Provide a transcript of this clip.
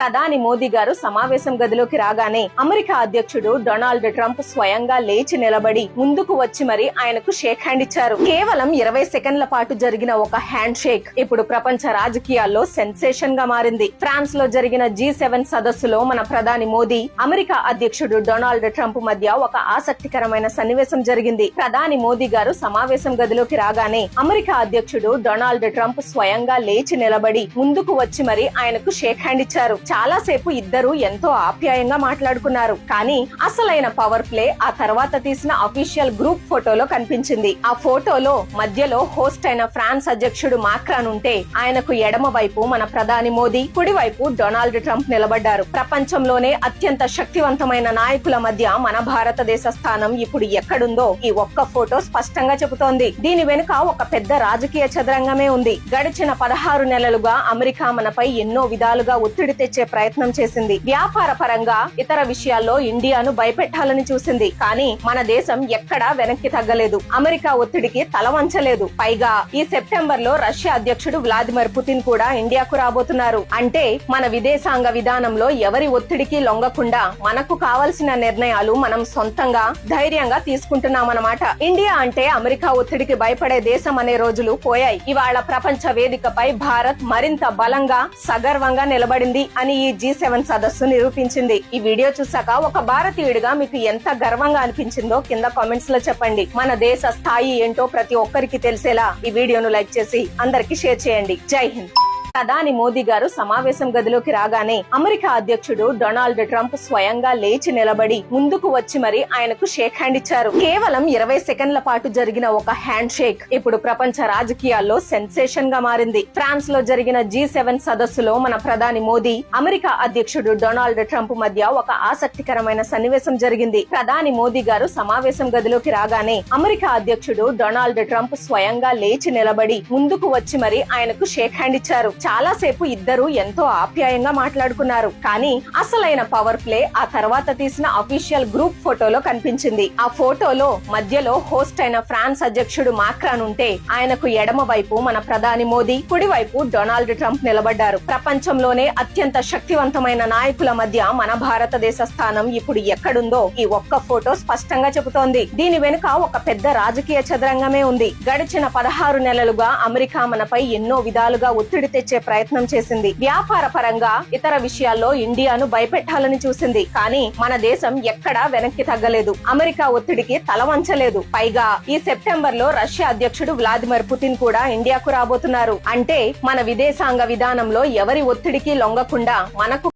ప్రధాని మోదీ గారు సమావేశం గదిలోకి రాగానే అమెరికా అధ్యక్షుడు డొనాల్డ్ ట్రంప్ స్వయంగా లేచి నిలబడి ముందుకు వచ్చి మరి ఆయనకు షేక్ హ్యాండ్ ఇచ్చారు. కేవలం 20 సెకండ్ల పాటు జరిగిన ఒక హ్యాండ్ షేక్ ఇప్పుడు ప్రపంచ రాజకీయాల్లో సెన్సేషన్ గా మారింది. ఫ్రాన్స్ లో జరిగిన G7 సదస్సులో మన ప్రధాని మోదీ, అమెరికా అధ్యక్షుడు డొనాల్డ్ ట్రంప్ మధ్య ఒక ఆసక్తికరమైన సన్నివేశం జరిగింది. ప్రధాని మోదీ గారు సమావేశం గదిలోకి రాగానే అమెరికా అధ్యక్షుడు డొనాల్డ్ ట్రంప్ స్వయంగా లేచి నిలబడి ముందుకు వచ్చి మరి ఆయనకు షేక్ హ్యాండ్ ఇచ్చారు. చాలా సేపు ఇద్దరు ఎంతో ఆప్యాయంగా మాట్లాడుకున్నారు. కానీ అసలైన పవర్ ప్లే ఆ తర్వాత తీసిన అఫీషియల్ గ్రూప్ ఫోటోలో కనిపించింది. ఆ ఫోటోలో మధ్యలో హోస్ట్ అయిన ఫ్రాన్స్ అధ్యక్షుడు మాక్రాన్ ఉంటే ఆయనకు ఎడమ వైపు మన ప్రధాని మోదీ, కుడి వైపు డొనాల్డ్ ట్రంప్ నిలబడ్డారు. ప్రపంచంలోనే అత్యంత శక్తివంతమైన నాయకుల మధ్య మన భారతదేశ స్థానం ఇప్పుడు ఎక్కడుందో ఈ ఒక్క ఫోటో స్పష్టంగా చెబుతోంది. దీని వెనుక ఒక పెద్ద రాజకీయ చదరంగమే ఉంది. గడిచిన 16 నెలలుగా అమెరికా మనపై ఎన్నో విధాలుగా ఒత్తిడి తెచ్చే ప్రయత్నం చేసింది. వ్యాపార పరంగా ఇతర విషయాల్లో ఇండియాను భయపెట్టాలని చూసింది. కానీ మన దేశం ఎక్కడా వెనక్కి తగ్గలేదు. అమెరికా ఒత్తిడికి తల వంచలేదు. పైగా ఈ సెప్టెంబర్ లో రష్యా అధ్యక్షుడు వ్లాదిమిర్ పుతిన్ కూడా ఇండియాకు రాబోతున్నారు. అంటే మన విదేశాంగ విధానంలో ఎవరి ఒత్తిడికి లొంగకుండా మనకు కావలసిన నిర్ణయాలు మనం సొంతంగా ధైర్యంగా తీసుకుంటున్నామన్నమాట. ఇండియా అంటే అమెరికా ఒత్తిడికి భయపడే దేశం అనే రోజులు పోయాయి. ఇవాళ ప్రపంచ వేదికపై భారత్ మరింత బలంగా సగర్వంగా నిలబడింది అని ఈ G7 సదస్సు నిరూపించింది. ఈ వీడియో చూసాక ఒక భారతీయుడిగా మీకు ఎంత గర్వంగా అనిపించిందో కింద కామెంట్స్ లో చెప్పండి. మన దేశ స్థాయి ఏంటో ప్రతి ఒక్కరికి తెలిసేలా ఈ వీడియోను లైక్ చేసి అందరికి షేర్ చేయండి. జై హింద్. ప్రధాని మోదీ గారు సమావేశం గదిలోకి రాగానే అమెరికా అధ్యక్షుడు డొనాల్డ్ ట్రంప్ స్వయంగా లేచి నిలబడి ముందుకు వచ్చి మరి ఆయనకు షేక్ హ్యాండ్ ఇచ్చారు. కేవలం 20 సెకండ్ల పాటు జరిగిన ఒక హ్యాండ్ షేక్ ఇప్పుడు ప్రపంచ రాజకీయాల్లో సెన్సేషన్ గా మారింది. ఫ్రాన్స్ లో జరిగిన G7 సదస్సులో మన ప్రధాని మోదీ, అమెరికా అధ్యక్షుడు డొనాల్డ్ ట్రంప్ మధ్య ఒక ఆసక్తికరమైన సన్నివేశం జరిగింది. ప్రధాని మోదీ గారు సమావేశం గదిలోకి రాగానే అమెరికా అధ్యక్షుడు డొనాల్డ్ ట్రంప్ స్వయంగా లేచి నిలబడి ముందుకు వచ్చి మరి ఆయనకు షేక్ హ్యాండ్ ఇచ్చారు. చాలా సేపు ఇద్దరు ఎంతో ఆప్యాయంగా మాట్లాడుకున్నారు. కానీ అసలైన పవర్ ప్లే ఆ తర్వాత తీసిన అఫీషియల్ గ్రూప్ ఫోటోలో కనిపించింది. ఆ ఫోటోలో మధ్యలో హోస్ట్ అయిన ఫ్రాన్స్ అధ్యక్షుడు మాక్రాన్ ఉంటే ఆయనకు ఎడమ వైపు మన ప్రధాని మోదీ, కుడి వైపు డొనాల్డ్ ట్రంప్ నిలబడ్డారు. ప్రపంచంలోనే అత్యంత శక్తివంతమైన నాయకుల మధ్య మన భారతదేశ స్థానం ఇప్పుడు ఎక్కడుందో ఈ ఒక్క ఫోటో స్పష్టంగా చెబుతోంది. దీని వెనుక ఒక పెద్ద రాజకీయ చదరంగమే ఉంది. గడిచిన 16 నెలలుగా అమెరికా మనపై ఎన్నో విధాలుగా ఒత్తిడి తెచ్చే ప్రయత్నం చేసింది. వ్యాపార పరంగా ఇతర విషయాల్లో ఇండియాను భయపెట్టాలని చూసింది. కానీ మన దేశం ఎక్కడా వెనక్కి తగ్గలేదు. అమెరికా ఒత్తిడికి తల వంచలేదు. పైగా ఈ సెప్టెంబర్ లో రష్యా అధ్యక్షుడు వ్లాదిమిర్ పుతిన్ కూడా ఇండియాకు రాబోతున్నారు. అంటే మన విదేశాంగ విధానంలో ఎవరి ఒత్తిడికి లొంగకుండా మనకు